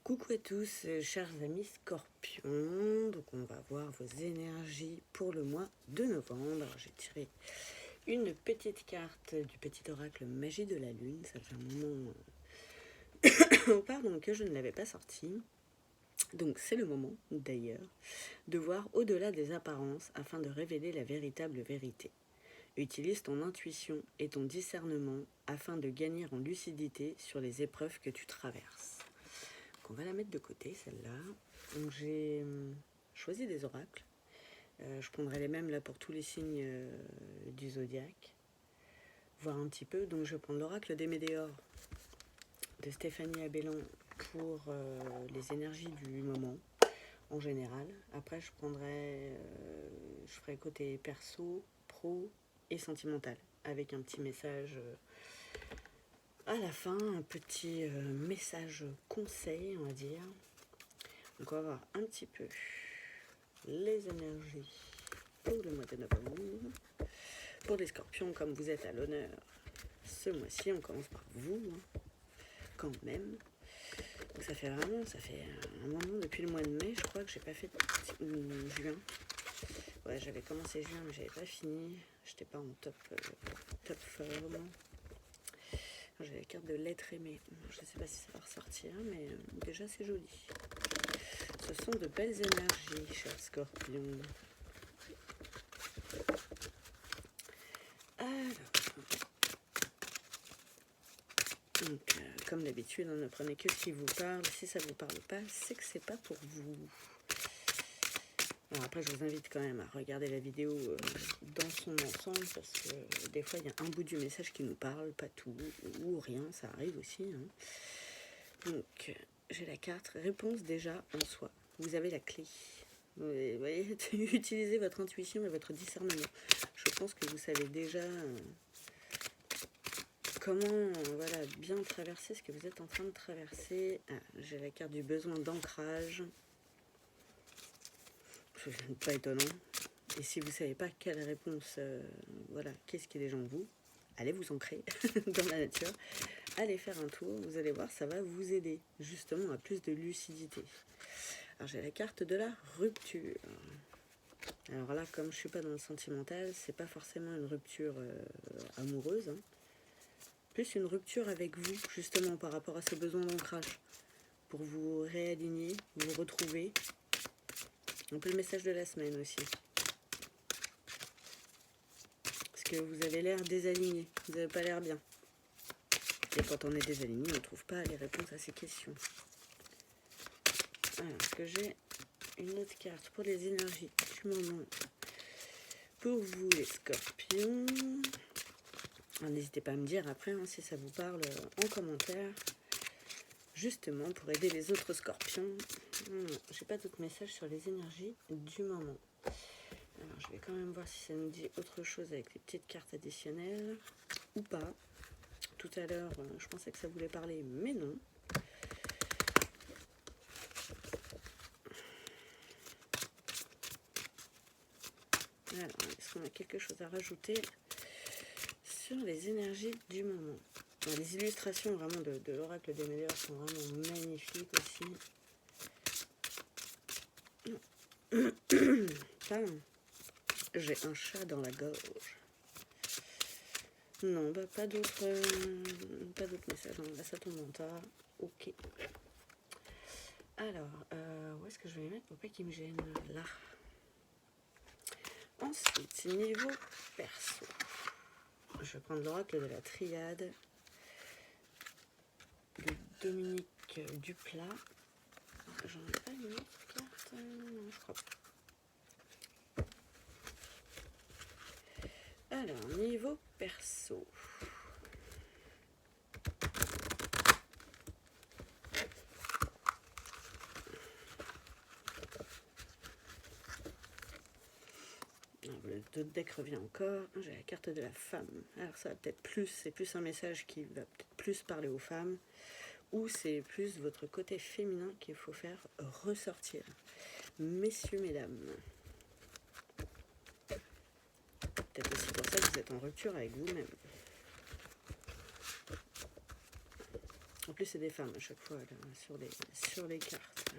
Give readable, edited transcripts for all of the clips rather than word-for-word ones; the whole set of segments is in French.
Coucou à tous, chers amis Scorpions. Donc on va voir vos énergies pour le mois de novembre. Alors, j'ai tiré une petite carte du petit oracle Magie de la Lune. Ça fait un moment pardon, que je ne l'avais pas sorti. Donc c'est le moment d'ailleurs de voir au-delà des apparences afin de révéler la véritable vérité. Utilise ton intuition et ton discernement afin de gagner en lucidité sur les épreuves que tu traverses. Donc on va la mettre de côté, celle-là. Donc j'ai choisi des oracles. Je prendrai les mêmes là pour tous les signes du zodiaque. Voir un petit peu. Donc je vais prendre l'oracle des Médéors de Stéphanie Abellan pour les énergies du moment en général. Après je ferai côté perso, pro et sentimental avec un petit message à la fin, un petit message conseil, on va dire. Donc on va voir un petit peu les énergies pour le mois de novembre. Pour les Scorpions, comme vous êtes à l'honneur ce mois-ci, on commence par vous, quand même. Donc ça fait un moment depuis le mois de mai, je crois que j'ai pas fait juin. Ouais, j'avais commencé juin, mais j'avais pas fini. J'étais pas en top forme. J'ai la carte de l'être aimé. Je sais pas si ça va ressortir, mais déjà c'est joli. Ce sont de belles énergies, chers Scorpions. Alors, donc, comme d'habitude, ne prenez que ce qui vous parle. Si ça ne vous parle pas, c'est que c'est pas pour vous. Alors après, je vous invite quand même à regarder la vidéo dans son ensemble, parce que des fois, il y a un bout du message qui nous parle, pas tout, ou rien, ça arrive aussi. Donc, j'ai la carte réponse déjà en soi. Vous avez la clé. Vous voyez, utilisez votre intuition et votre discernement. Je pense que vous savez déjà comment bien traverser ce que vous êtes en train de traverser. J'ai la carte du besoin d'ancrage. C'est pas étonnant. Et si vous ne savez pas quelle réponse, qu'est-ce qui est déjà en vous, allez vous ancrer dans la nature. Allez faire un tour, vous allez voir, ça va vous aider justement à plus de lucidité. Alors j'ai la carte de la rupture. Alors là, comme je ne suis pas dans le sentimental, c'est pas forcément une rupture amoureuse, plus une rupture avec vous, justement par rapport à ce besoin d'ancrage, pour vous réaligner, vous retrouver. Un peu le message de la semaine aussi. Parce que vous avez l'air désaligné, vous n'avez pas l'air bien. Et quand on est désaligné, on ne trouve pas les réponses à ces questions. Alors, est-ce que j'ai une autre carte pour les énergies du moment pour vous les Scorpions? N'hésitez pas à me dire après si ça vous parle en commentaire, justement pour aider les autres Scorpions. J'ai pas d'autres messages sur les énergies du moment. Alors je vais quand même voir si ça nous dit autre chose avec les petites cartes additionnelles ou pas. Tout à l'heure je pensais que ça voulait parler, mais non. Alors, est-ce qu'on a quelque chose à rajouter sur les énergies du moment? Alors, les illustrations vraiment de l'oracle des Médéors sont vraiment magnifiques aussi. J'ai un chat dans la gorge. Non, pas d'autres messages. Non, là, ça tombe en tas. Ok. Alors, où est-ce que je vais les mettre pour pas qu'ils me gênent? Là. Ensuite, niveau perso. Je vais prendre l'oracle de la triade de Dominique Duplat. J'en ai pas une autre carte? Non, je crois pas. Alors, niveau perso. Le deck revient encore. J'ai la carte de la femme. Alors ça va peut-être plus, c'est plus un message qui va peut-être plus parler aux femmes, ou c'est plus votre côté féminin qu'il faut faire ressortir. Messieurs, mesdames. Peut-être aussi pour ça que vous êtes en rupture avec vous-même. En plus, c'est des femmes à chaque fois, là, sur les cartes.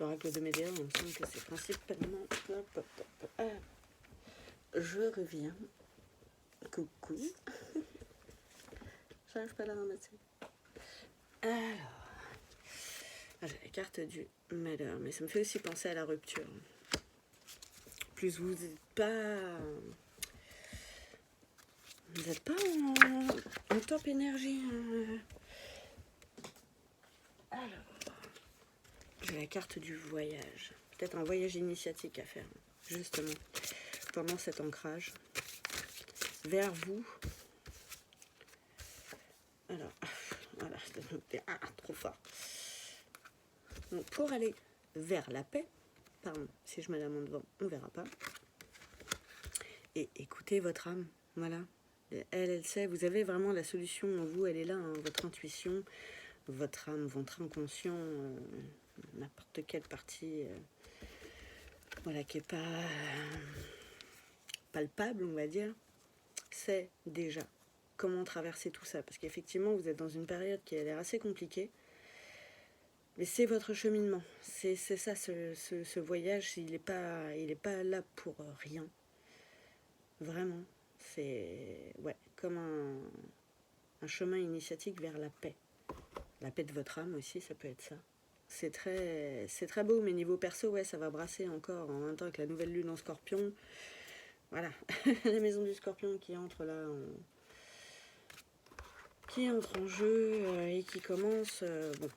L'oracle de Médéa, on me semble que c'est principalement... Hop, hop, hop. Ah, je reviens. Coucou. J'arrive pas à la ramasser. Alors, j'ai la carte du malheur, mais ça me fait aussi penser à la rupture. Plus vous n'êtes pas... Vous n'êtes pas en top énergie. Alors, j'ai la carte du voyage. Peut-être un voyage initiatique à faire, justement, pendant cet ancrage. Vers vous. Alors, voilà, trop fort. Donc, pour aller vers la paix, pardon, si je mets la main devant, on ne verra pas. Et écoutez votre âme, voilà. Elle sait, vous avez vraiment la solution en vous, elle est là, hein, votre intuition, votre âme, votre inconscient, n'importe quelle partie, voilà, qui n'est pas palpable, on va dire, c'est déjà comment traverser tout ça. Parce qu'effectivement, vous êtes dans une période qui a l'air assez compliquée, mais c'est votre cheminement. C'est ça, ce voyage, il n'est pas là pour rien. Vraiment. C'est comme un chemin initiatique vers la paix. La paix de votre âme aussi, ça peut être ça. C'est très beau, mais niveau perso, ouais, ça va brasser encore. En même temps que la nouvelle lune en scorpion. Voilà, la maison du scorpion qui entre là, qui entre en jeu et qui commence. Bon,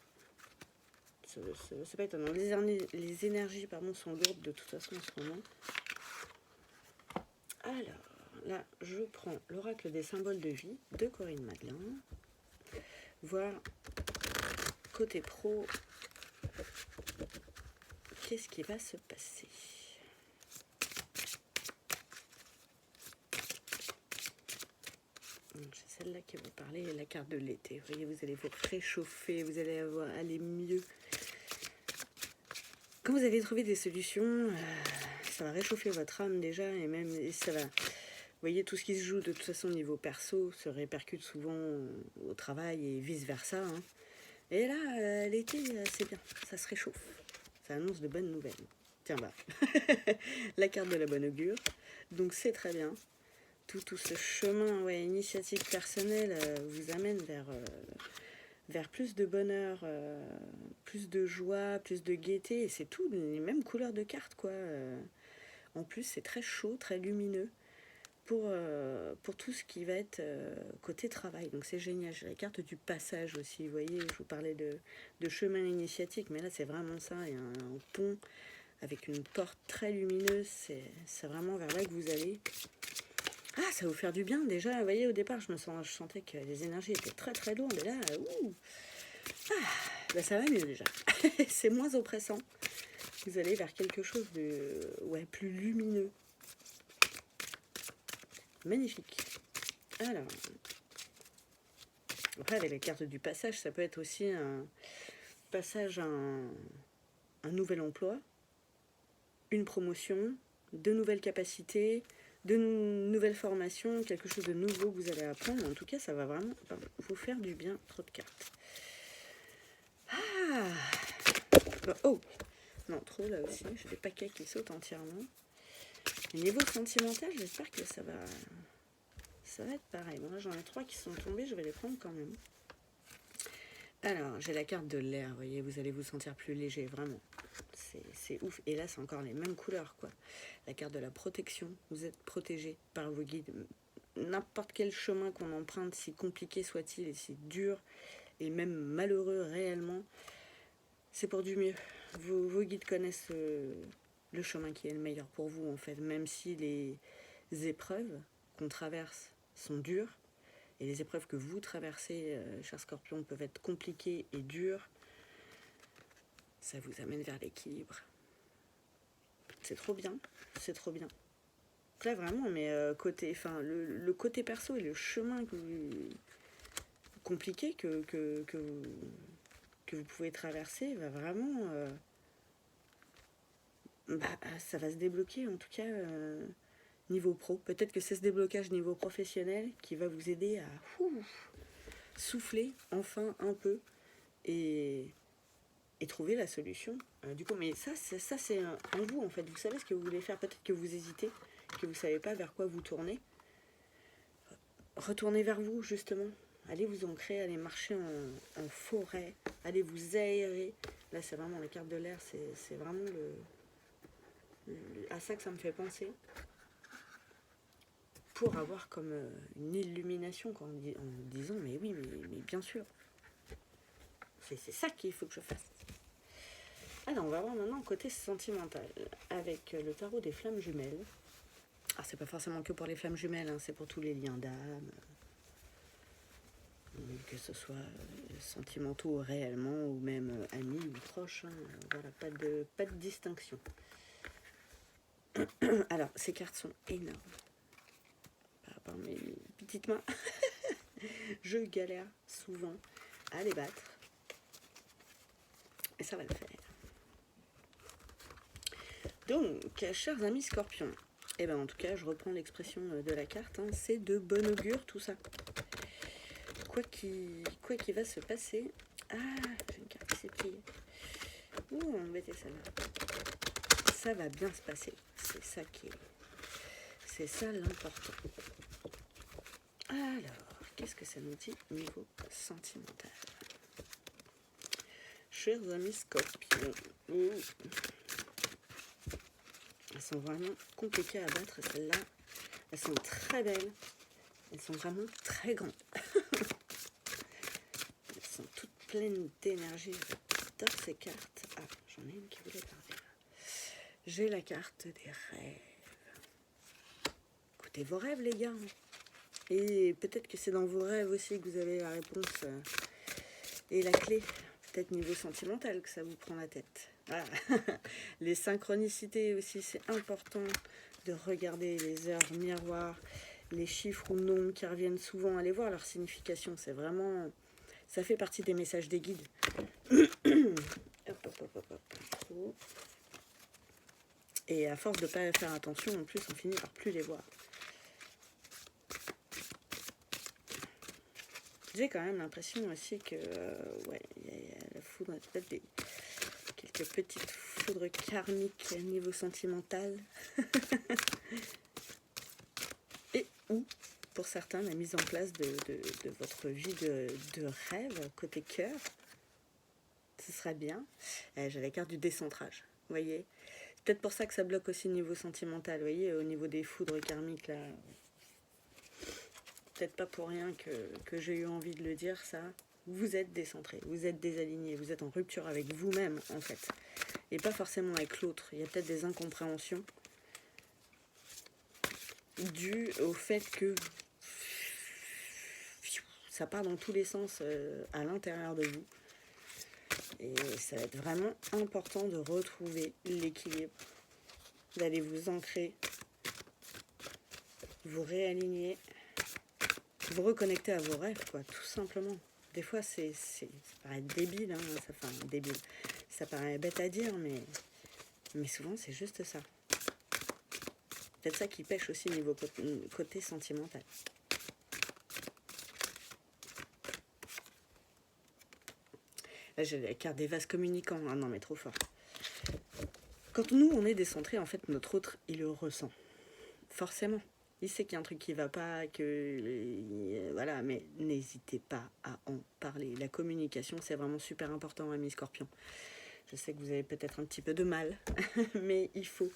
c'est pas étonnant. Les énergies sont lourdes de toute façon en ce moment. Alors, là, je prends l'oracle des symboles de vie de Corinne Madelin. Voir côté pro, qu'est-ce qui va se passer. C'est celle-là qui va parler, la carte de l'été. Vous voyez, vous allez vous réchauffer, vous allez aller mieux. Quand vous allez trouver des solutions, ça va réchauffer votre âme déjà, et ça va... Vous voyez, tout ce qui se joue de toute façon au niveau perso se répercute souvent au travail et vice-versa. Hein. Et là, l'été, c'est bien, ça se réchauffe. Ça annonce de bonnes nouvelles. Tiens, bah, la carte de la bonne augure. Donc c'est très bien. Tout ce chemin initiatique personnelle vous amène vers plus de bonheur, plus de joie, plus de gaieté. Et c'est tout, les mêmes couleurs de cartes, quoi. En plus, c'est très chaud, très lumineux. Pour tout ce qui va être côté travail. Donc c'est génial. J'ai la carte du passage aussi. Vous voyez, je vous parlais de chemin initiatique, mais là c'est vraiment ça. Il y a un pont avec une porte très lumineuse. C'est vraiment vers là que vous allez. Ah, ça va vous faire du bien. Déjà, vous voyez, au départ, je sentais que les énergies étaient très très lourdes. Et là, ça va mieux déjà. C'est moins oppressant. Vous allez vers quelque chose de plus lumineux. Magnifique. Alors, après avec les cartes du passage, ça peut être aussi un passage à un nouvel emploi, une promotion, de nouvelles capacités, de nouvelles formations, quelque chose de nouveau que vous allez apprendre. En tout cas, ça va vraiment vous faire du bien. Trop de cartes. Ah, oh, non, trop là aussi. J'ai des paquets qui sautent entièrement. Au niveau sentimental, j'espère que ça va être pareil. Bon, là, j'en ai 3 qui sont tombés, je vais les prendre quand même. Alors, j'ai la carte de l'air, vous voyez, vous allez vous sentir plus léger, vraiment. C'est ouf. Et là, c'est encore les mêmes couleurs, quoi. La carte de la protection, vous êtes protégé par vos guides. N'importe quel chemin qu'on emprunte, si compliqué soit-il et si dur et même malheureux réellement, c'est pour du mieux. Vos guides connaissent le chemin qui est le meilleur pour vous, en fait. Même si les épreuves qu'on traverse sont dures, et les épreuves que vous traversez, chers scorpions, peuvent être compliquées et dures, ça vous amène vers l'équilibre. C'est trop bien, c'est trop bien. Là, vraiment, mais le côté perso et le chemin compliqué que vous pouvez traverser va vraiment... ça va se débloquer, en tout cas... niveau pro, peut-être que c'est ce déblocage niveau professionnel qui va vous aider à souffler enfin un peu et trouver la solution. Du coup, mais ça c'est en vous en fait. Vous savez ce que vous voulez faire. Peut-être que vous hésitez, que vous savez pas vers quoi vous tournez. Retournez vers vous justement. Allez vous ancrer, allez marcher en forêt, allez vous aérer. Là, c'est vraiment la carte de l'air, c'est vraiment à ça que ça me fait penser. Pour avoir comme une illumination en disant mais oui, mais bien sûr. C'est ça qu'il faut que je fasse. Alors, on va voir maintenant le côté sentimental avec le tarot des flammes jumelles. Alors, c'est pas forcément que pour les flammes jumelles, hein, c'est pour tous les liens d'âme, que ce soit sentimentaux réellement ou même amis ou proches. Hein, voilà, pas de distinction. Alors, ces cartes sont énormes. Par rapport à mes petites mains, je galère souvent à les battre. Et ça va le faire. Donc, chers amis scorpions, et ben en tout cas, je reprends l'expression de la carte, hein, c'est de bon augure tout ça. Quoi qu'il va se passer. Ah, j'ai une carte qui s'est pliée. Ouh, on va embêter celle-là. Ça va bien se passer. C'est ça qui est. C'est ça l'important. Alors, qu'est-ce que ça nous dit au niveau sentimental? Chers amis scorpions. Ouh. Elles sont vraiment compliquées à battre, celles-là. Elles sont très belles. Elles sont vraiment très grandes. Elles sont toutes pleines d'énergie. J'adore ces cartes. Ah, j'en ai une qui voulait parler. J'ai la carte des rêves. Écoutez vos rêves, les gars. Et peut-être que c'est dans vos rêves aussi que vous avez la réponse et la clé. Peut-être niveau sentimental que ça vous prend la tête. Voilà. Les synchronicités aussi, c'est important de regarder les heures miroirs, les chiffres ou nombres qui reviennent souvent. Allez voir leur signification, c'est vraiment... Ça fait partie des messages des guides. Et à force de ne pas faire attention, en plus, on finit par plus les voir. J'ai quand même l'impression aussi que... ouais, il y a la foudre, peut-être quelques petites foudres karmiques à niveau sentimental. Et ou, pour certains, la mise en place de votre vie de rêve, côté cœur, ce serait bien. J'ai la carte du décentrage, vous voyez. C'est peut-être pour ça que ça bloque aussi niveau sentimental, vous voyez, au niveau des foudres karmiques, là. Peut-être pas pour rien que j'ai eu envie de le dire, ça. Vous êtes décentré, vous êtes désaligné, vous êtes en rupture avec vous-même, en fait. Et pas forcément avec l'autre. Il y a peut-être des incompréhensions dues au fait que ça part dans tous les sens à l'intérieur de vous. Et ça va être vraiment important de retrouver l'équilibre, d'aller vous ancrer, vous réaligner, vous reconnecter à vos rêves, quoi, tout simplement. Des fois, ça paraît débile, hein, débile. Ça paraît bête à dire, mais souvent, c'est juste ça. Peut-être ça qui pêche aussi niveau côté sentimental. Là, j'ai la carte des vases communicants. Ah non, mais trop fort. Quand nous, on est décentré, en fait, notre autre, il le ressent. Forcément. Il sait qu'il y a un truc qui va pas, voilà, mais n'hésitez pas à en parler. La communication, c'est vraiment super important, amis scorpions. Je sais que vous avez peut-être un petit peu de mal, mais il faut,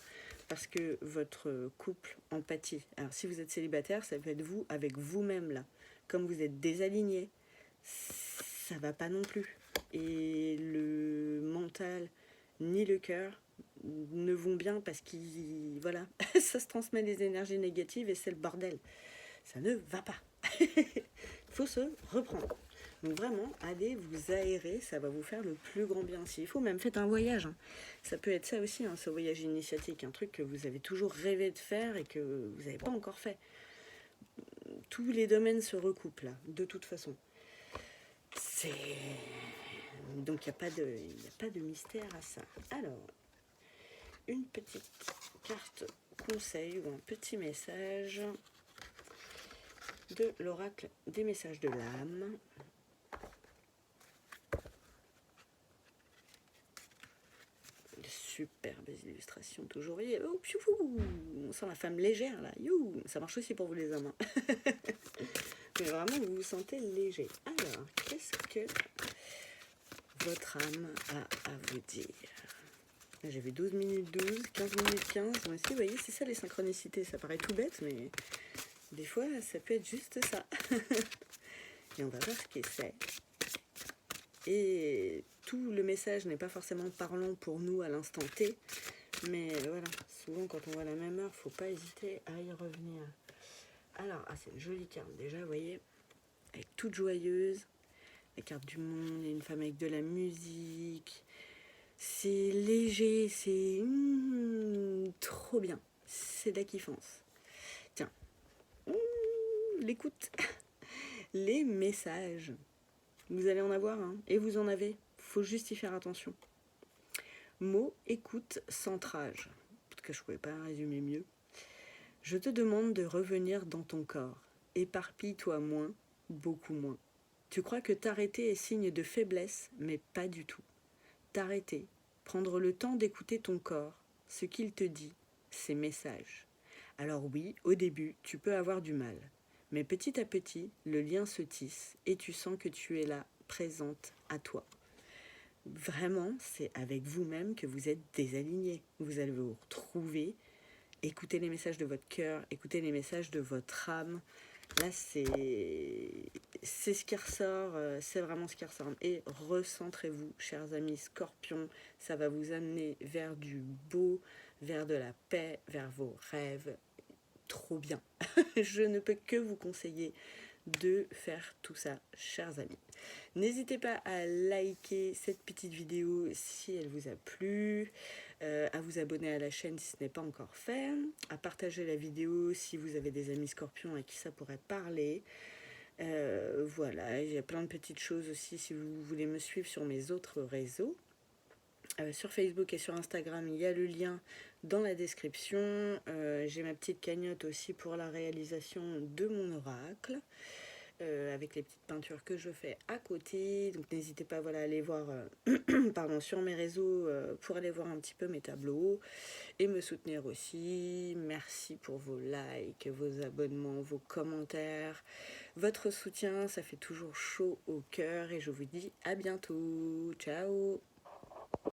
parce que votre couple empathie. Alors, si vous êtes célibataire, ça peut être vous avec vous-même, là. Comme vous êtes désaligné, ça va pas non plus. Et le mental ni le cœur ne vont bien parce qu'il voilà, ça se transmet des énergies négatives et c'est le bordel. Ça ne va pas. Il faut se reprendre. Donc vraiment, allez vous aérer, ça va vous faire le plus grand bien. S'il faut, même faites un voyage. Hein. Ça peut être ça aussi, hein, ce voyage initiatique, un truc que vous avez toujours rêvé de faire et que vous n'avez pas encore fait. Tous les domaines se recoupent là, de toute façon. Donc il n'y a pas de mystère à ça. Alors, une petite carte conseil ou un petit message de l'oracle des messages de l'âme superbes illustrations toujours. Vous voyez, oh, pioufou, on sent la femme légère là. You, ça marche aussi pour vous les hommes. Hein. Mais vraiment, vous vous sentez léger. Alors, qu'est-ce que votre âme a à vous dire? J'ai vu 12 minutes 12, 15 minutes 15. Moi aussi, vous voyez, c'est ça les synchronicités. Ça paraît tout bête, mais des fois, ça peut être juste ça. Et on va voir ce que c'est. Et tout le message n'est pas forcément parlant pour nous à l'instant T. Mais voilà, souvent quand on voit la même heure, faut pas hésiter à y revenir. Alors, c'est une jolie carte déjà, vous voyez, avec toute joyeuse. La carte du monde, il y a une femme avec de la musique. C'est léger, c'est trop bien. C'est de la kiffance. Tiens, l'écoute, les messages. Vous allez en avoir, hein, et vous en avez. Faut juste y faire attention. Mot, écoute, centrage. Peut-être que je ne pouvais pas résumer mieux. Je te demande de revenir dans ton corps. Éparpille-toi moins, beaucoup moins. Tu crois que t'arrêter est signe de faiblesse, mais pas du tout. T'arrêter, prendre le temps d'écouter ton corps, ce qu'il te dit, ses messages. Alors oui, au début, tu peux avoir du mal. Mais petit à petit, le lien se tisse et tu sens que tu es là, présente à toi. Vraiment, c'est avec vous-même que vous êtes désaligné. Vous allez vous retrouver, écoutez les messages de votre cœur, écoutez les messages de votre âme. Là, c'est ce qui ressort, c'est vraiment ce qui ressort. Et recentrez-vous, chers amis scorpions, ça va vous amener vers du beau, vers de la paix, vers vos rêves. Trop bien. Je ne peux que vous conseiller de faire tout ça, chers amis. N'hésitez pas à liker cette petite vidéo si elle vous a plu, à vous abonner à la chaîne si ce n'est pas encore fait, à partager la vidéo si vous avez des amis scorpions à qui ça pourrait parler. Voilà, il y a plein de petites choses aussi si vous voulez me suivre sur mes autres réseaux. Sur Facebook et sur Instagram, il y a le lien dans la description. J'ai ma petite cagnotte aussi pour la réalisation de mon oracle, avec les petites peintures que je fais à côté. Donc n'hésitez pas, voilà, à aller voir sur mes réseaux pour aller voir un petit peu mes tableaux et me soutenir aussi. Merci pour vos likes, vos abonnements, vos commentaires. Votre soutien, ça fait toujours chaud au cœur et je vous dis à bientôt. Ciao!